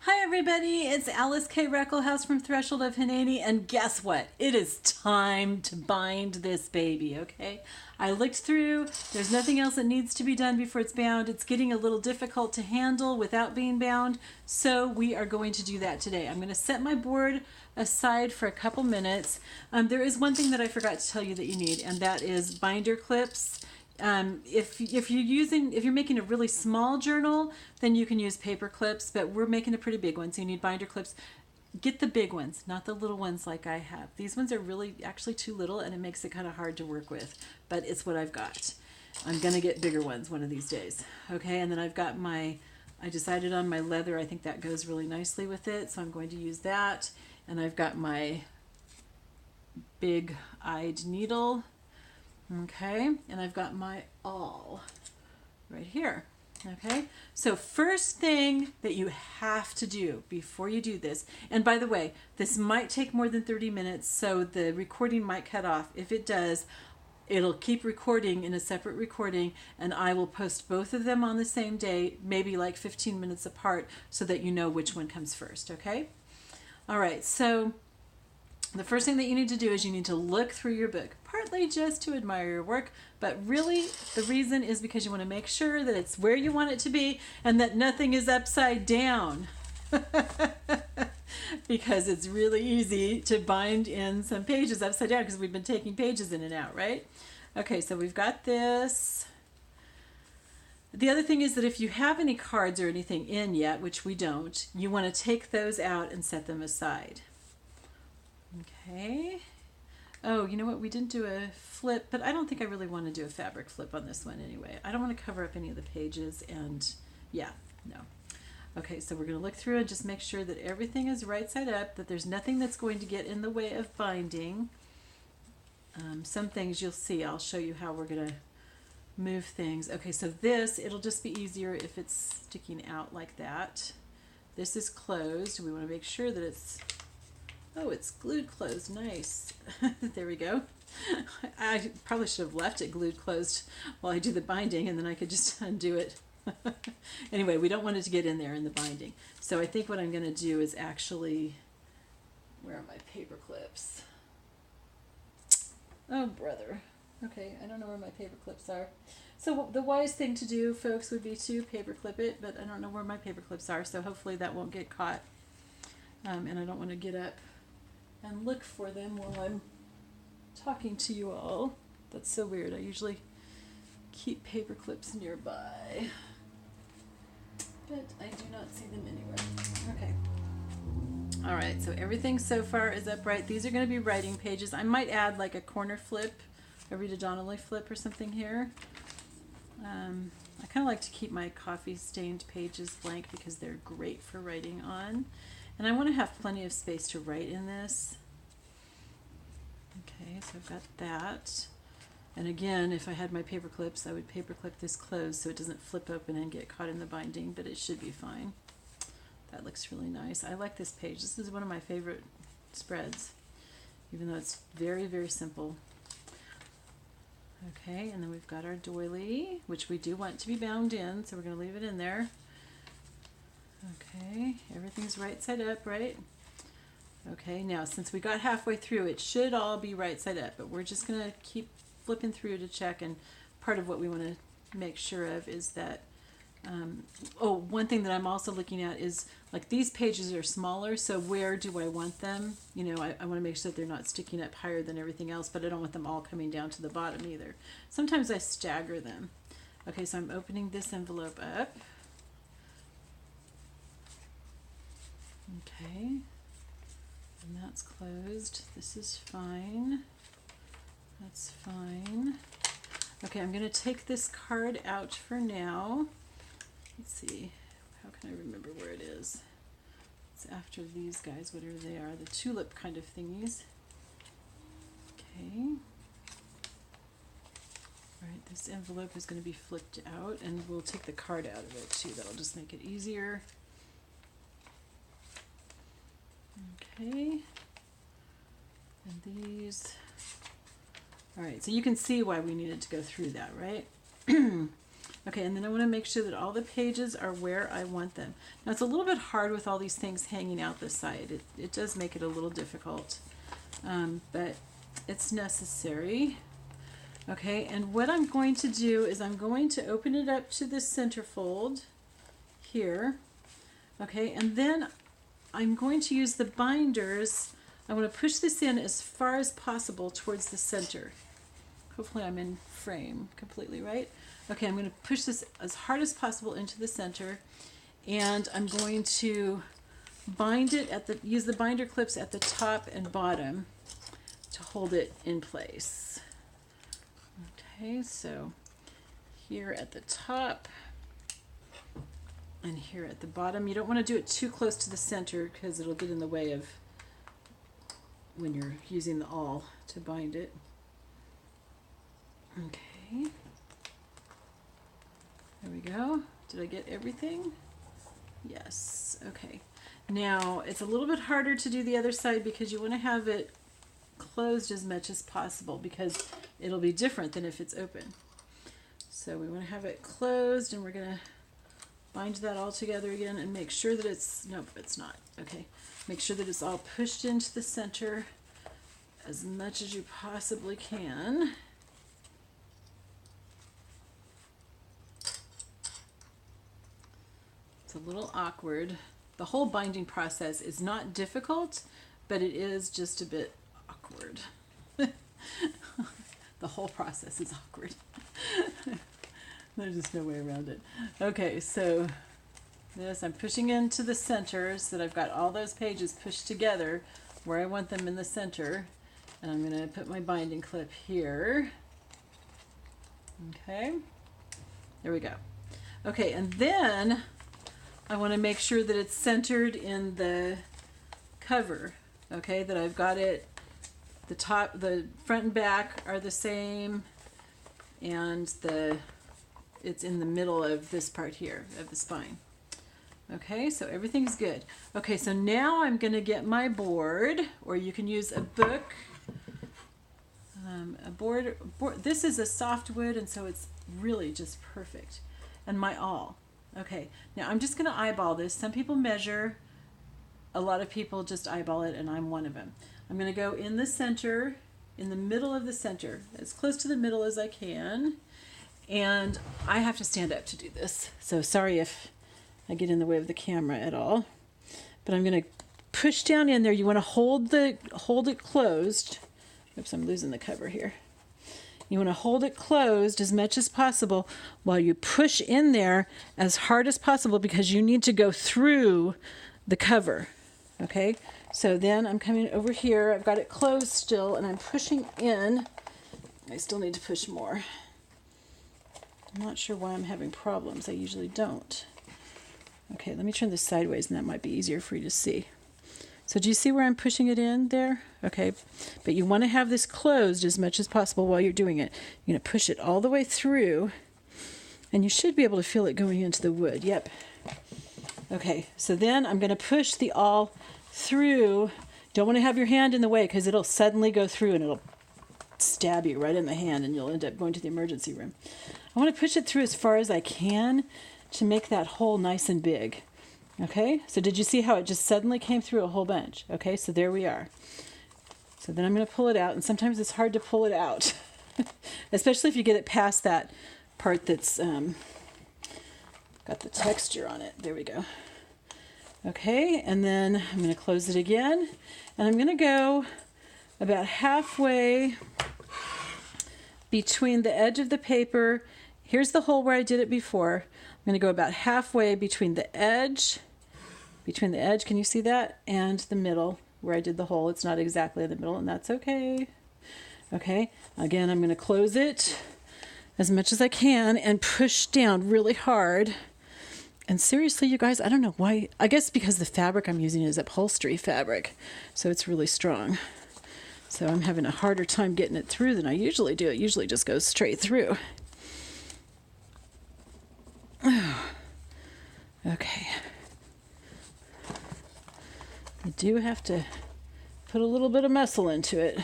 Hi everybody, it's Alyce-Kay Ruckelshaus from Threshold of Hineni, and guess what? It is time to bind this baby, okay? I looked through, there's nothing else that needs to be done before it's bound. It's getting a little difficult to handle without being bound, so we are going to do that today. I'm going to set my board aside for a couple minutes. There is one thing that I forgot to tell you that you need, and that is binder clips. If you're making a really small journal, then you can use paper clips, but we're making a pretty big one, so you need binder clips. Get the big ones, not the little ones like I have. These ones are really actually too little, and it makes it kind of hard to work with, but it's what I've got. I'm gonna get bigger ones one of these days. Okay, and then I've got I decided on my leather. I think that goes really nicely with it, so I'm going to use that. And I've got my big-eyed needle. Okay, and I've got my awl right here. Okay, so first thing that you have to do before you do this, and by the way, this might take more than 30 minutes, so the recording might cut off. If it does, it'll keep recording in a separate recording, and I will post both of them on the same day, maybe like 15 minutes apart, so that you know which one comes first, okay? All right, so the first thing that you need to do is you need to look through your book, partly just to admire your work, but really the reason is because you want to make sure that it's where you want it to be and that nothing is upside down. Because it's really easy to bind in some pages upside down because we've been taking pages in and out, right? Okay, so we've got this. The other thing is that if you have any cards or anything in yet, which we don't, you want to take those out and set them aside. Okay. Oh, you know what? We didn't do a flip, but I don't think I really want to do a fabric flip on this one anyway. I don't want to cover up any of the pages, and yeah, no. Okay, so we're going to look through and just make sure that everything is right side up, that there's nothing that's going to get in the way of binding. Some things you'll see. I'll show you how we're going to move things. Okay, so this, it'll just be easier if it's sticking out like that. This is closed. We want to make sure that it's glued closed. Nice. There we go. I probably should have left it glued closed while I do the binding, and then I could just undo it. Anyway, we don't want it to get in there in the binding. So I think what I'm going to do is actually, where are my paper clips? Oh, brother. Okay, I don't know where my paper clips are. So the wise thing to do, folks, would be to paper clip it, but I don't know where my paper clips are, so hopefully that won't get caught. And I don't want to get up and look for them while I'm talking to you all. That's so weird. I usually keep paper clips nearby, but I do not see them anywhere. Okay. All right, so everything so far is upright. These are going to be writing pages. I might add like a corner flip, a Rita Donnelly flip or something here. I kind of like to keep my coffee stained pages blank because they're great for writing on. And I want to have plenty of space to write in this. Okay, so I've got that. And again, if I had my paper clips, I would paper clip this closed so it doesn't flip open and get caught in the binding, but it should be fine. That looks really nice. I like this page. This is one of my favorite spreads, even though it's very, very simple. Okay, and then we've got our doily, which we do want to be bound in, so we're going to leave it in there. Okay, everything's right side up, right? Okay, now since we got halfway through, it should all be right side up, but we're just going to keep flipping through to check, and part of what we want to make sure of is that, one thing that I'm also looking at is, like, these pages are smaller, so where do I want them? You know, I want to make sure that they're not sticking up higher than everything else, but I don't want them all coming down to the bottom either. Sometimes I stagger them. Okay, so I'm opening this envelope up. Okay, and that's closed. This is fine. That's fine. Okay, I'm going to take this card out for now. Let's see, how can I remember where it is? It's after these guys, whatever they are, the tulip kind of thingies. Okay. All right, this envelope is going to be flipped out, and we'll take the card out of it too. That'll just make it easier. Okay, and these. All right, so you can see why we needed to go through that, right? Okay, and then I want to make sure that all the pages are where I want them. Now it's a little bit hard with all these things hanging out the side. It does make it a little difficult, but it's necessary. Okay, and what I'm going to do is I'm going to open it up to the centerfold here. Okay, and then I'm going to use the binders. I want to push this in as far as possible towards the center. Hopefully I'm in frame completely, right? Okay, I'm going to push this as hard as possible into the center, and I'm going to bind it use the binder clips at the top and bottom to hold it in place. Okay, so here at the top and here at the bottom. You don't want to do it too close to the center because it'll get in the way of when you're using the awl to bind it. Okay. There we go. Did I get everything? Yes. Okay. Now, it's a little bit harder to do the other side because you want to have it closed as much as possible because it'll be different than if it's open. So we want to have it closed, and we're going to bind that all together again and make sure that it's, nope, it's not. Okay. Make sure that it's all pushed into the center as much as you possibly can. It's a little awkward. The whole binding process is not difficult, but it is just a bit awkward. The whole process is awkward. There's just no way around it. Okay, so this I'm pushing into the center so that I've got all those pages pushed together where I want them in the center. And I'm going to put my binding clip here. Okay, there we go. Okay, and then I want to make sure that it's centered in the cover. Okay, that I've got it, the top, the front and back are the same, and it's in the middle of this part here of the spine. Okay, so everything's good. Okay, so now I'm going to get my board, or you can use a book. A board. This is a softwood, and so it's really just perfect. And my awl. Okay, now I'm just going to eyeball this. Some people measure. A lot of people just eyeball it, and I'm one of them. I'm going to go in the center, in the middle of the center, as close to the middle as I can. And I have to stand up to do this. So sorry if I get in the way of the camera at all. But I'm going to push down in there. You want to hold it closed. Oops, I'm losing the cover here. You want to hold it closed as much as possible while you push in there as hard as possible because you need to go through the cover. Okay, so then I'm coming over here. I've got it closed still, and I'm pushing in. I still need to push more. I'm not sure why I'm having problems. I usually don't. Okay, let me turn this sideways, and that might be easier for you to see. So do you see where I'm pushing it in there? Okay, but you want to have this closed as much as possible while you're doing it. You're going to push it all the way through, and you should be able to feel it going into the wood. Yep. Okay, so then I'm going to push the awl through. Don't want to have your hand in the way because it'll suddenly go through and it'll stab you right in the hand, and you'll end up going to the emergency room. I want to push it through as far as I can to make that hole nice and big. Okay, so did you see how it just suddenly came through a whole bunch? Okay, so there we are. So then I'm going to pull it out, and sometimes it's hard to pull it out, especially if you get it past that part that's got the texture on it. There we go. Okay, and then I'm going to close it again, and I'm going to go about halfway between the edge of the paper. Here's the hole where I did it before. I'm going to go about halfway between the edge, can you see that, and the middle where I did the hole. It's not exactly in the middle, and that's okay. Okay, again, I'm going to close it as much as I can and push down really hard. And seriously, you guys, I don't know why. I guess because the fabric I'm using is upholstery fabric, so it's really strong. So I'm having a harder time getting it through than I usually do. It usually just goes straight through. Okay. You do have to put a little bit of muscle into it,